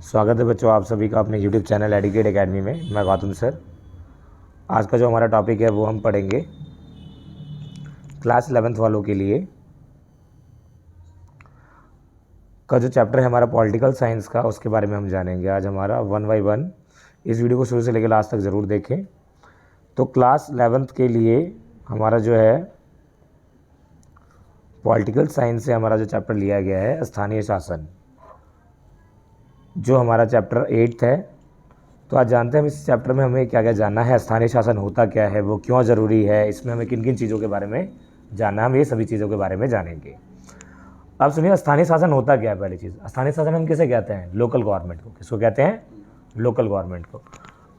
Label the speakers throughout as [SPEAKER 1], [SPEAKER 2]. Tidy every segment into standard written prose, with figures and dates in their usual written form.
[SPEAKER 1] स्वागत है बच्चों आप सभी का अपने YouTube चैनल एडुकेट एकेडमी में। मैं गौतम सर। आज का जो हमारा टॉपिक है वो हम पढ़ेंगे क्लास 11th वालों के लिए का जो चैप्टर है हमारा पॉलिटिकल साइंस का, उसके बारे में हम जानेंगे आज हमारा 1 बाई 1। इस वीडियो को शुरू से लेकर लास्ट तक ज़रूर देखें। तो क्लास 11th के लिए हमारा जो है पॉलिटिकल साइंस से हमारा जो चैप्टर लिया गया है स्थानीय शासन, जो हमारा चैप्टर 8 है। तो आज जानते हैं हम इस चैप्टर में हमें क्या क्या जानना है, स्थानीय शासन होता क्या है, वो क्यों ज़रूरी है, इसमें हमें किन किन चीज़ों के बारे में जानना है, हम ये सभी चीज़ों के बारे में जानेंगे। अब सुनिए, स्थानीय शासन होता क्या है। पहली चीज़, स्थानीय शासन हम किसे कहते हैं? लोकल गवर्नमेंट को। किसको कहते हैं? लोकल गवर्नमेंट को।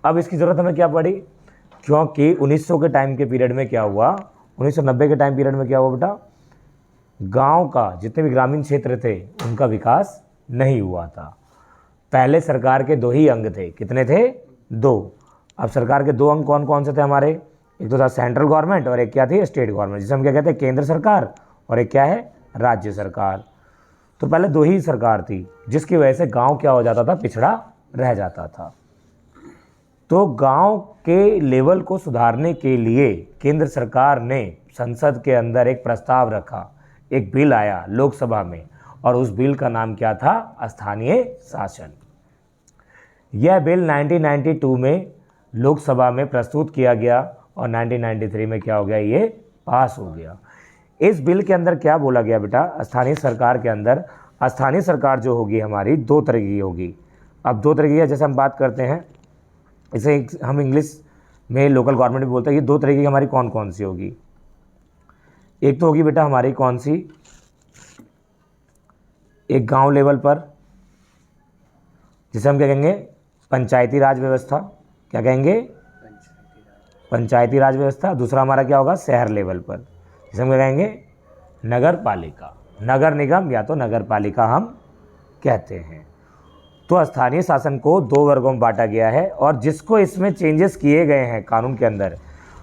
[SPEAKER 1] अब इसकी ज़रूरत हमें क्या पड़ी? क्योंकि 1900 के टाइम के पीरियड में क्या हुआ, 1990 के टाइम पीरियड में क्या हुआ बेटा, गाँव का जितने भी ग्रामीण क्षेत्र थे उनका विकास नहीं हुआ था। पहले सरकार के 2 ही अंग थे। कितने थे? 2। अब सरकार के 2 अंग कौन कौन से थे हमारे? एक तो था सेंट्रल गवर्नमेंट और एक क्या थी? स्टेट गवर्नमेंट, जिसे हम क्या कहते हैं? केंद्र सरकार। और एक क्या है? राज्य सरकार। तो पहले 2 ही सरकार थी, जिसकी वजह से गांव क्या हो जाता था? पिछड़ा रह जाता था। तो गांव के लेवल को सुधारने के लिए केंद्र सरकार ने संसद के अंदर एक प्रस्ताव रखा, एक बिल आया लोकसभा में, और उस बिल का नाम क्या था? स्थानीय शासन। यह बिल 1992 में लोकसभा में प्रस्तुत किया गया और 1993 में क्या हो गया? ये पास हो गया। इस बिल के अंदर क्या बोला गया बेटा? स्थानीय सरकार के अंदर स्थानीय सरकार जो होगी हमारी 2 तरह की होगी। अब 2 तरह की है, जैसे हम बात करते हैं इसे हम इंग्लिश में लोकल गवर्नमेंट भी बोलते हैं। ये 2 तरह की हमारी कौन कौन सी होगी? एक तो होगी बेटा हमारी कौन सी, एक गांव लेवल पर, जिसे हम क्या कहेंगे? पंचायती राज व्यवस्था। क्या कहेंगे? पंचायती राज व्यवस्था। दूसरा हमारा क्या होगा? शहर लेवल पर, जिसे हम क्या कहेंगे? नगर पालिका, नगर निगम या तो नगर पालिका हम कहते हैं। तो स्थानीय शासन को 2 वर्गों में बांटा गया है, और जिसको इसमें चेंजेस किए गए हैं कानून के अंदर,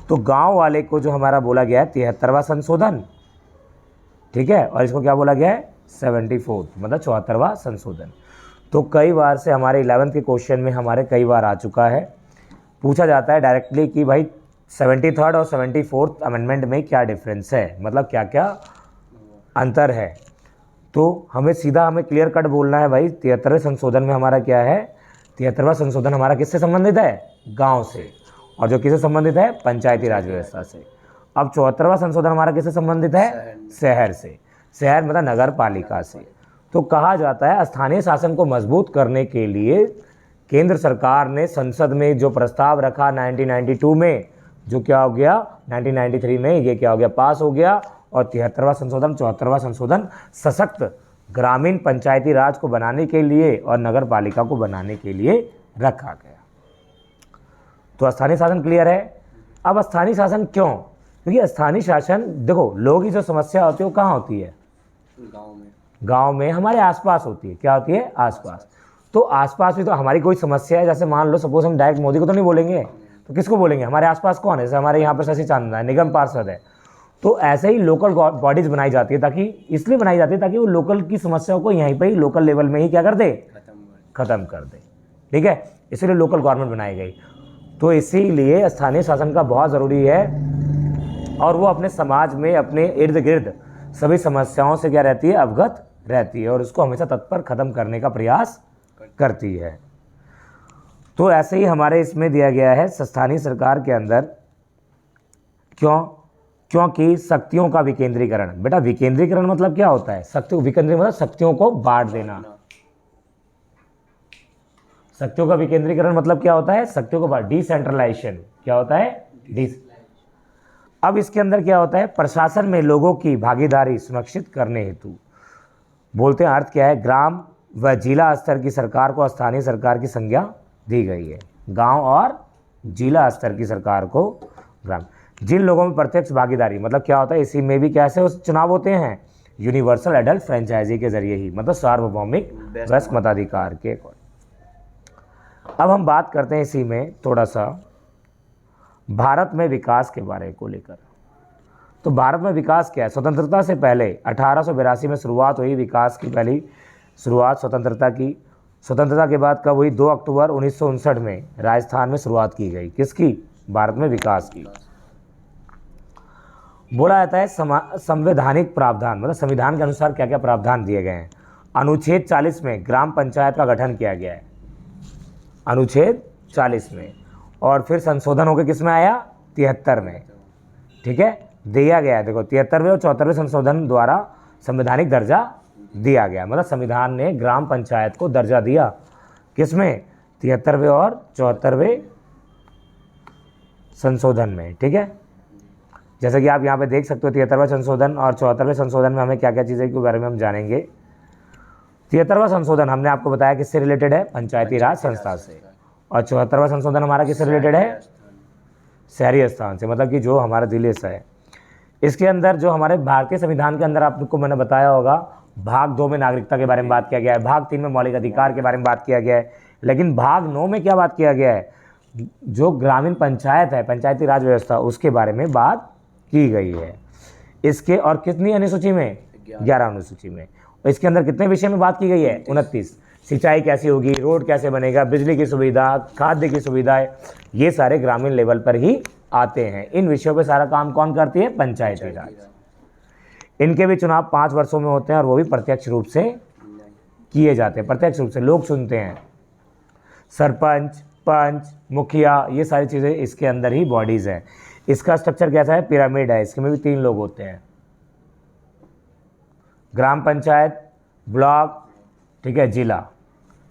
[SPEAKER 1] तो गांव वाले को जो हमारा बोला गया है 73वां संशोधन, ठीक है, और इसको क्या बोला गया है? 74th, मतलब 74वां संशोधन। तो कई बार से हमारे 11th के क्वेश्चन में हमारे कई बार आ चुका है, पूछा जाता है डायरेक्टली कि भाई 73rd और 74th अमेंडमेंट में क्या डिफरेंस है, मतलब क्या क्या अंतर है। तो हमें क्लियर कट बोलना है भाई, 73वें संशोधन में हमारा क्या है? 73वां संशोधन हमारा किससे संबंधित है? गांव से। और जो किससे संबंधित है? पंचायती राज व्यवस्था से। अब 74वां संशोधन हमारा किससे संबंधित है? शहर से। शहर मतलब नगर पालिका से। तो कहा जाता है स्थानीय शासन को मजबूत करने के लिए केंद्र सरकार ने संसद में जो प्रस्ताव रखा 1992 में, जो क्या हो गया 1993 में ये क्या हो गया? पास हो गया। और 73वां संशोधन, 74वां संशोधन सशक्त ग्रामीण पंचायती राज को बनाने के लिए और नगर पालिका को बनाने के लिए रखा गया। तो स्थानीय शासन क्लियर है। अब स्थानीय शासन क्यों? क्योंकि स्थानीय शासन, देखो, लोगों की जो समस्या होती है वो कहाँ होती है? गांव में, हमारे आसपास होती है। क्या होती है? आसपास। तो आसपास भी तो हमारी कोई समस्या है, जैसे मान लो सपोज हम डायरेक्ट मोदी को तो नहीं बोलेंगे, तो किसको बोलेंगे? हमारे आसपास कौन है? जैसे हमारे यहाँ पर शशि चांदना है, निगम पार्षद है। तो ऐसे ही लोकल बॉडीज बनाई जाती है, ताकि इसलिए बनाई जाती है ताकि वो लोकल की समस्याओं को यहीं पर ही लोकल लेवल में ही क्या कर दे? खत्म कर दे। ठीक है, इसलिए लोकल गवर्नमेंट बनाई गई। तो इसीलिए स्थानीय शासन का बहुत ज़रूरी है, और वो अपने समाज में अपने इर्द गिर्द सभी समस्याओं से क्या रहती है? अवगत रहती है, और उसको हमेशा तत्पर खत्म करने का प्रयास करती है। तो ऐसे ही हमारे इसमें दिया गया है स्थानीय सरकार के अंदर, क्योंकि शक्तियों का विकेंद्रीकरण। बेटा विकेंद्रीकरण मतलब क्या होता है? विकेंद्रीकरण मतलब शक्तियों को बांट देना। शक्तियों का विकेंद्रीकरण मतलब क्या होता है? शक्तियों को बांट, डिसेंट्रलाइजेशन। क्या होता है? अब इसके अंदर क्या होता है? प्रशासन में लोगों की भागीदारी सुनिश्चित करने हेतु, बोलते हैं अर्थ क्या है? ग्राम व जिला स्तर की सरकार को स्थानीय सरकार की संज्ञा दी गई है। गांव और जिला स्तर की सरकार को ग्राम, जिन लोगों में प्रत्यक्ष भागीदारी, मतलब क्या होता है? इसी में भी कैसे चुनाव होते हैं? यूनिवर्सल एडल्ट फ्रेंचाइजी के जरिए ही, मतलब सार्वभौमिक वयस्क मताधिकार के। अब हम बात करते हैं इसी में थोड़ा सा भारत में विकास के बारे को लेकर। तो भारत में विकास क्या है? स्वतंत्रता से पहले 1882 में शुरुआत हुई विकास की, पहली शुरुआत स्वतंत्रता की। स्वतंत्रता के बाद कब हुई? 2 अक्टूबर 1959 में राजस्थान में शुरुआत की गई। किसकी? भारत में विकास की। बोला जाता है संवैधानिक प्रावधान, मतलब संविधान के अनुसार क्या क्या प्रावधान दिए गए हैं। अनुच्छेद 40 में ग्राम पंचायत का गठन किया गया है, अनुच्छेद 40 में, और फिर संशोधन होकर किस में आया? 73 में। ठीक है, दिया गया है। देखो 73वें और 74वें संशोधन द्वारा संवैधानिक दर्जा दिया गया, मतलब संविधान ने ग्राम पंचायत को दर्जा दिया। किसमें? 73वें और 74वें संशोधन में। ठीक है, जैसे कि आप यहाँ पे देख सकते हो 73वां संशोधन और 74वें संशोधन में हमें क्या क्या चीज़ें के बारे में हम जानेंगे। 73वां संशोधन हमने आपको बताया किससे रिलेटेड है? पंचायती राज संस्था से। और 74वां संशोधन हमारा किससे रिलेटेड है? शहरी स्थान से, मतलब कि जो हमारा दिल्ली से है। इसके अंदर जो हमारे भारतीय संविधान के अंदर आपको मैंने बताया होगा, भाग 2 में नागरिकता के बारे में बात किया गया है, भाग 3 में मौलिक अधिकार के बारे में बात किया गया है, लेकिन भाग 9 में क्या बात किया गया है? जो ग्रामीण पंचायत है, पंचायती राज व्यवस्था, उसके बारे में बात की गई है। इसके और कितनी अनुसूची में? 11 अनुसूची में। और इसके अंदर कितने विषय में बात की गई है? 29। सिंचाई कैसी होगी, रोड कैसे बनेगा, बिजली की सुविधा, खाद्य की सुविधाएं, ये सारे ग्रामीण लेवल पर ही आते हैं। इन विषयों पे सारा काम कौन करती है? पंचायती राज। इनके भी चुनाव 5 वर्षों में होते हैं और वो भी प्रत्यक्ष रूप से किए जाते हैं, प्रत्यक्ष रूप से लोग चुनते हैं। सरपंच, पंच, मुखिया, ये सारी चीज़ें इसके अंदर ही बॉडीज़ हैं। इसका स्ट्रक्चर कैसा है? पिरामिड है। इसके में भी 3 लोग होते हैं, ग्राम पंचायत, ब्लॉक, ठीक है, जिला,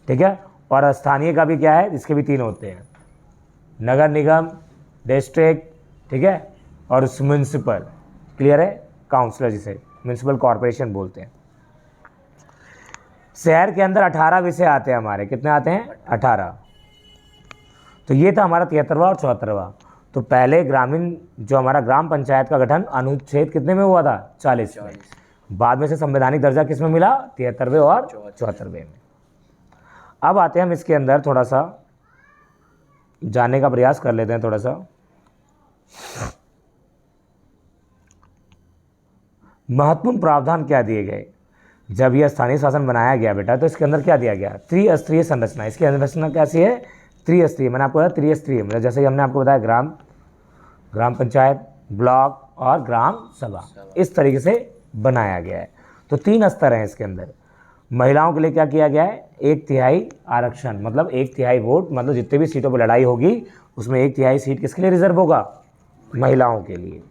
[SPEAKER 1] ठीक है, और स्थानीय का भी क्या है? इसके भी 3 होते हैं, नगर निगम, डिस्ट्रिक्ट, ठीक है, और म्यूनसिपल। क्लियर है? काउंसलर जिसे म्यूनसिपल कॉरपोरेशन बोलते हैं। शहर के अंदर 18 विषय आते हैं हमारे। कितने आते हैं? 18। तो ये था हमारा 73वां और 74वां। तो पहले ग्रामीण जो हमारा ग्राम पंचायत का गठन अनुच्छेद कितने में हुआ था? 40 में। बाद में से संवैधानिक दर्जा किस में मिला? 73वें और 74वें में। अब आते हैं हम इसके अंदर थोड़ा सा जानने का प्रयास कर लेते हैं। थोड़ा सा महत्वपूर्ण प्रावधान क्या दिए गए जब यह स्थानीय शासन बनाया गया बेटा? तो इसके अंदर क्या दिया गया? त्रिस्तरीय संरचना। इसकी संरचना कैसी है? त्रिस्तरीय। मैंने आपको बताया त्रिस्तरीय, मतलब जैसे कि हमने आपको बताया ग्राम पंचायत, ब्लॉक और ग्राम सभा, इस तरीके से बनाया गया है। तो 3 स्तर हैं इसके अंदर। महिलाओं के लिए क्या किया गया है? 1/3 आरक्षण, मतलब 1/3 वोट, मतलब जितने भी सीटों पर लड़ाई होगी उसमें 1/3 सीट किसके लिए रिजर्व होगा? महिलाओं के लिए।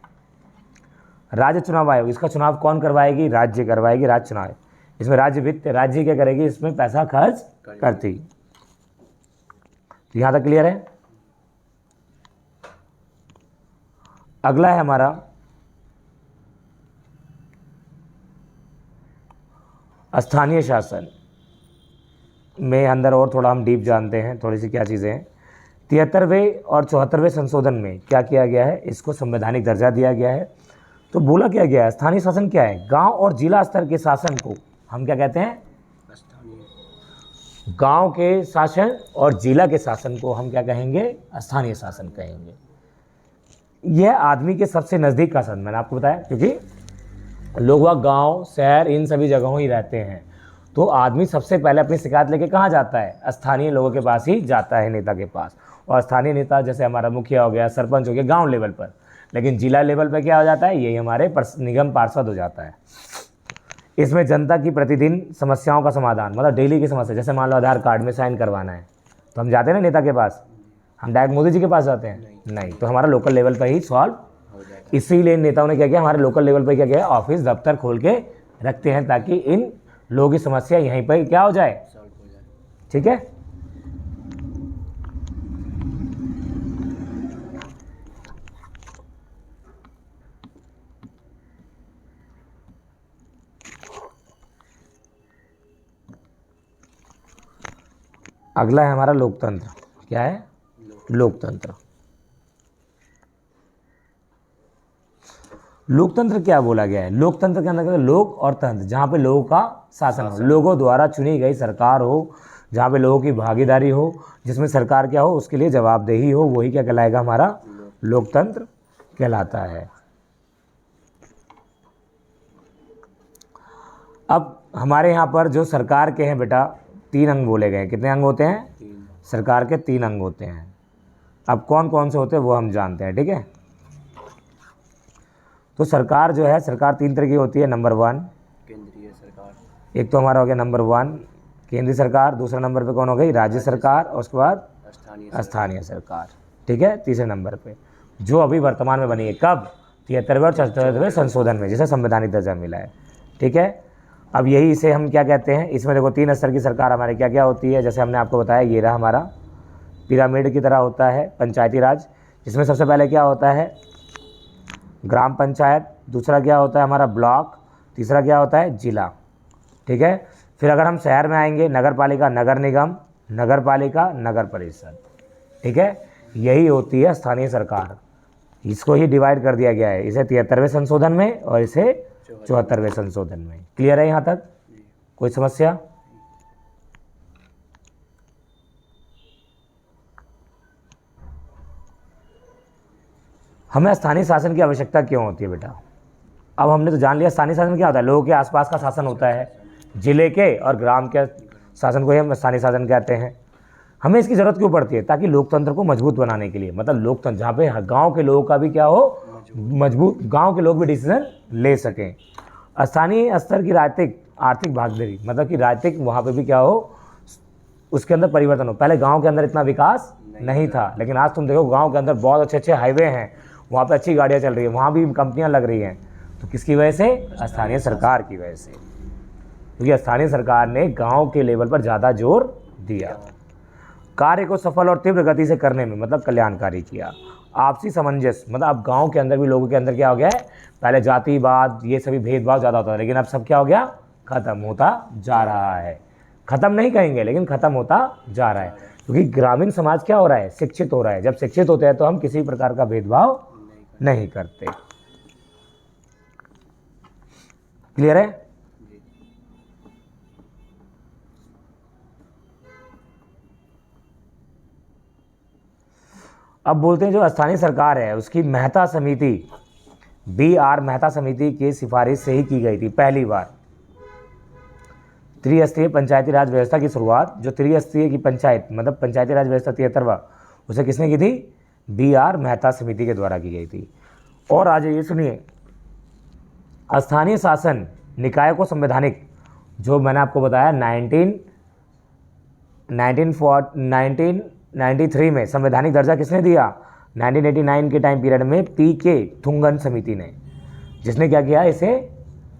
[SPEAKER 1] राज्य चुनाव आयोग, इसका चुनाव कौन करवाएगी? राज्य करवाएगी, राज्य चुनाव। इसमें राज्य वित्त, राज्य क्या करेगी? इसमें पैसा खर्च करती। तो यहां तक क्लियर है? अगला है हमारा स्थानीय शासन में अंदर और थोड़ा हम डीप जानते हैं, थोड़ी सी क्या चीज़ें हैं। 73वें और 74वें संशोधन में क्या किया गया है? इसको संवैधानिक दर्जा दिया गया है। तो बोला क्या गया है? स्थानीय शासन क्या है? गांव और जिला स्तर के शासन को हम क्या कहते हैं? गांव के शासन और जिला के शासन को हम क्या कहेंगे? स्थानीय शासन कहेंगे। यह आदमी के सबसे नज़दीक का शासन, मैंने आपको बताया, क्योंकि लोग वह गांव, शहर, इन सभी जगहों ही रहते हैं। तो आदमी सबसे पहले अपनी शिकायत लेके कहाँ जाता है? स्थानीय लोगों के पास ही जाता है, नेता के पास। और स्थानीय नेता जैसे हमारा मुखिया हो गया, सरपंच हो गया गांव लेवल पर, लेकिन जिला लेवल पर क्या हो जाता है? यही हमारे निगम पार्षद हो जाता है। इसमें जनता की प्रतिदिन समस्याओं का समाधान, मतलब डेली की समस्या, जैसे मान लो आधार कार्ड में साइन करवाना है तो हम जाते हैं ना नेता के पास, हम डायरेक्ट मोदी जी के पास जाते हैं? नहीं, तो हमारा लोकल लेवल पर ही सॉल्व। इसीलिए नेताओं ने क्या किया? हमारे लोकल लेवल पर क्या किया? ऑफिस दफ्तर खोल के रखते हैं ताकि इन लोगों की समस्या यहीं पर क्या हो जाए? ठीक है। अगला है हमारा लोकतंत्र। क्या है? लोकतंत्र। लोकतंत्र क्या बोला गया है? लोकतंत्र के अंदर लोक और तंत्र, जहाँ पे लोगों का शासन हो, लोगों द्वारा चुनी गई सरकार हो, जहाँ पे लोगों की भागीदारी हो, जिसमें सरकार क्या हो? उसके लिए जवाबदेही हो, वही क्या कहलाएगा? हमारा लोकतंत्र कहलाता है। अब हमारे यहाँ पर जो सरकार के हैं बेटा, 3 अंग बोले गए। कितने अंग होते हैं?
[SPEAKER 2] 3।
[SPEAKER 1] सरकार के 3 अंग होते हैं। अब कौन कौन से होते हैं वो हम जानते हैं, ठीक है। तो सरकार जो है, सरकार 3 तरह की होती है। नंबर 1
[SPEAKER 2] केंद्रीय सरकार,
[SPEAKER 1] एक तो हमारा हो गया नंबर 1 केंद्रीय सरकार, दूसरा नंबर पे कौन हो गई? राज्य सरकार, और उसके बाद स्थानीय सरकार, ठीक है। तीसरे नंबर पे जो अभी वर्तमान में बनी है, कब? 73वें और 74वें संशोधन में, जिसे संवैधानिक दर्जा मिला है, ठीक है। अब यही इसे हम क्या कहते हैं? इसमें देखो 3 स्तर की सरकार हमारी क्या क्या होती है, जैसे हमने आपको बताया, ये रहा हमारा पिरामिड की तरह होता है पंचायती राज, जिसमें सबसे पहले क्या होता है? ग्राम पंचायत, दूसरा क्या होता है हमारा? ब्लॉक, तीसरा क्या होता है? जिला, ठीक है। फिर अगर हम शहर में आएंगे, नगर पालिका, नगर निगम, नगर पालिका, नगर परिषद, ठीक है। यही होती है स्थानीय सरकार। इसको ही डिवाइड कर दिया गया है, इसे 73वें संशोधन में और इसे 74वें संशोधन में। क्लियर है यहाँ तक? कोई समस्या? हमें स्थानीय शासन की आवश्यकता क्यों होती है बेटा? अब हमने तो जान लिया स्थानीय शासन क्या होता है। लोगों के आसपास का शासन होता है, जिले के और ग्राम के शासन को ही हम स्थानीय शासन कहते हैं। हमें इसकी ज़रूरत क्यों पड़ती है? ताकि लोकतंत्र को मजबूत बनाने के लिए, मतलब लोकतंत्र जहाँ पे गांव के लोगों का भी क्या हो? मजबूत, गांव के लोग भी डिसीजन ले सकें। स्थानीय स्तर की राजनीतिक आर्थिक भागीदारी, मतलब कि राजनीतिक वहाँ पे भी क्या हो? उसके अंदर परिवर्तन हो। पहले गांव के अंदर इतना विकास नहीं था, लेकिन आज तुम देखो गांव के अंदर बहुत अच्छे अच्छे हाईवे हैं, वहाँ पे अच्छी गाड़ियाँ चल रही है, वहाँ भी कंपनियाँ लग रही हैं। तो किसकी वजह से? स्थानीय सरकार की वजह से, क्योंकि स्थानीय सरकार ने गांव के लेवल पर ज़्यादा जोर दिया। कार्य को सफल और तीव्र गति से करने में, मतलब कल्याणकारी किया। आपसी सामंजस्य, मतलब अब गांव के अंदर भी लोगों के अंदर क्या हो गया है? पहले जातिवाद, ये सभी भेदभाव ज़्यादा होता था, लेकिन अब सब क्या हो गया? खत्म होता जा रहा है। खत्म नहीं कहेंगे, लेकिन खत्म होता जा रहा है, क्योंकि ग्रामीण समाज क्या हो रहा है? शिक्षित हो रहा है। जब शिक्षित होते हैं तो हम किसी प्रकार का भेदभाव नहीं करते। क्लियर है? अब बोलते हैं जो स्थानीय सरकार है उसकी मेहता समिति, BR मेहता समिति की सिफारिश से ही की गई थी पहली बार। त्रिस्तरीय पंचायती राज व्यवस्था की शुरुआत, जो त्रिस्तरीय की पंचायत, मतलब पंचायती राज व्यवस्था 73वां, उसे किसने की थी? BR मेहता समिति के द्वारा की गई थी। और आज ये सुनिए, स्थानीय शासन निकाय को संवैधानिक, जो मैंने आपको बताया 1993 में संवैधानिक दर्जा किसने दिया? 1989 के टाइम पीरियड में PK थुंगन समिति ने, जिसने क्या किया? इसे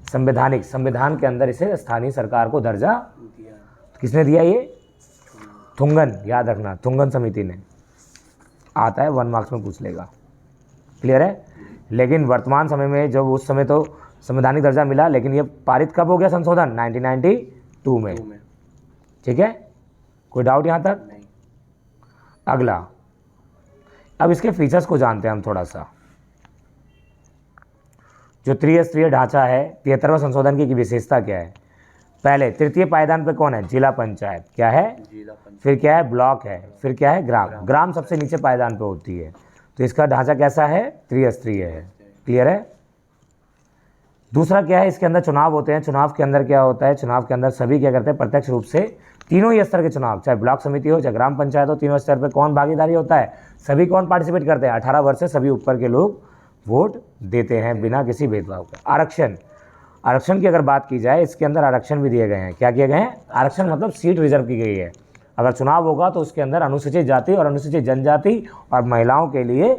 [SPEAKER 1] संवैधानिक, संविधान के अंदर इसे स्थानीय सरकार को दर्जा दिया। किसने दिया? ये थुंगन, याद रखना, थुंगन समिति ने। आता है 1 मार्क्स में पूछ लेगा। क्लियर है? लेकिन वर्तमान समय में, जब उस समय तो संवैधानिक दर्जा मिला, लेकिन ये पारित कब हो गया संशोधन? 1992 में, ठीक है। कोई डाउट यहाँ तक?
[SPEAKER 2] नहीं।
[SPEAKER 1] अगला, अब इसके फीचर्स को जानते हैं हम थोड़ा सा। जो त्रिस्तरीय ढांचा है, 73वें संशोधन की विशेषता क्या है? पहले तृतीय पायदान पे कौन है? जिला पंचायत। क्या है?
[SPEAKER 2] जिला पंचायत।
[SPEAKER 1] फिर क्या है? ब्लॉक है। फिर क्या है? ग्राम। ग्राम सबसे नीचे पायदान पे होती है। तो इसका ढांचा कैसा है? त्रिस्तरीय है। क्लियर है? दूसरा क्या है? इसके अंदर चुनाव होते हैं। चुनाव के अंदर क्या होता है? चुनाव के अंदर सभी क्या करते हैं? प्रत्यक्ष रूप से तीनों ही स्तर के चुनाव, चाहे ब्लॉक समिति हो, चाहे ग्राम पंचायत हो, तीनों स्तर पे कौन भागीदारी होता है? सभी कौन पार्टिसिपेट करते हैं? 18 वर्ष से सभी ऊपर के लोग वोट देते हैं बिना किसी भेदभाव के। आरक्षण, आरक्षण की अगर बात की जाए, इसके अंदर आरक्षण भी दिए गए हैं। क्या किए गए हैं? आरक्षण मतलब सीट रिजर्व की गई है। अगर चुनाव होगा तो उसके अंदर अनुसूचित जाति और अनुसूचित जनजाति और महिलाओं के लिए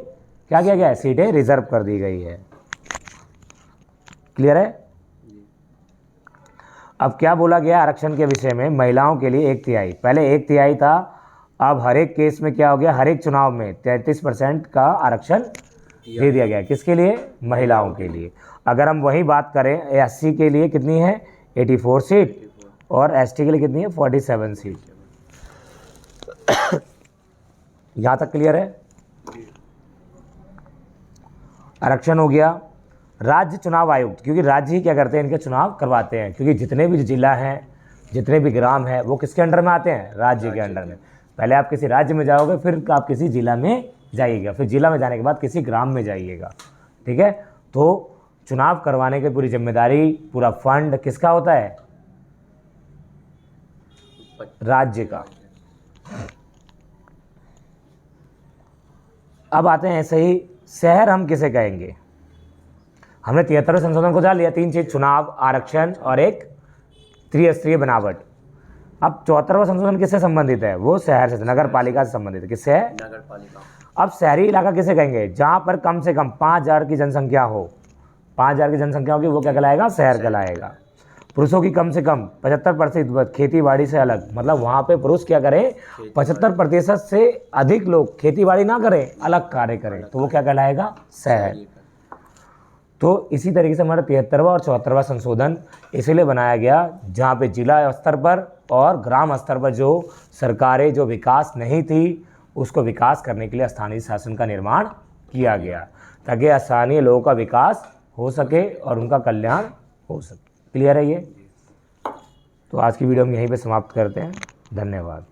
[SPEAKER 1] क्या किया गया है? सीटें रिजर्व कर दी गई है। क्लियर है? अब क्या बोला गया आरक्षण के विषय में? महिलाओं के लिए 1/3, पहले 1/3 था, अब हर एक केस में क्या हो गया? हर एक चुनाव में 33% का आरक्षण दे दिया गया। किसके लिए? महिलाओं के लिए। अगर हम वही बात करें, SC के लिए कितनी है? 84 सीट, और ST के लिए कितनी है? 47 सीट। यहाँ तक क्लियर है? आरक्षण हो गया। राज्य चुनाव आयुक्त, क्योंकि राज्य ही क्या करते हैं? इनके चुनाव करवाते हैं, क्योंकि जितने भी जिला हैं, जितने भी ग्राम हैं, वो किसके अंडर में आते हैं? राज्य के अंडर में। पहले आप किसी राज्य में जाओगे, फिर आप किसी जिला में जाइएगा, फिर जिला में जाने के बाद किसी ग्राम में जाइएगा, ठीक है। तो चुनाव करवाने की पूरी जिम्मेदारी, पूरा फंड किसका होता है? राज्य का। अब आते हैं ऐसे ही, शहर हम किसे कहेंगे। हमने 73वें संशोधन को जान लिया, 3 चीज, चुनाव, आरक्षण और एक त्रिस्तरीय बनावट। अब 74वां संशोधन किससे संबंधित है, वो शहर से, नगर पालिका से संबंधित है। किससे है,
[SPEAKER 2] नगर पालिका।
[SPEAKER 1] अब शहरी इलाका किसे कहेंगे, जहां पर कम से कम 5000 की जनसंख्या हो, 5000 की जनसंख्या होगी, वो क्या कहलाएगा, शहर कहलाएगा। पुरुषों की कम से कम 75% खेती बाड़ी से अलग, मतलब वहां पे पुरुष क्या करें, 75% से अधिक लोग खेती बाड़ी ना करें, अलग कार्य करें, तो वो क्या कहलाएगा, शहर। तो इसी तरीके से हमारा 73वां और 74वां संशोधन इसलिए बनाया गया, जहाँ पे जिला स्तर पर और ग्राम स्तर पर जो सरकारें जो विकास नहीं थी, उसको विकास करने के लिए स्थानीय शासन का निर्माण किया गया, ताकि स्थानीय लोगों का विकास हो सके और उनका कल्याण हो सके। क्लियर है ये। तो आज की वीडियो हम यहीं पे समाप्त करते हैं। धन्यवाद।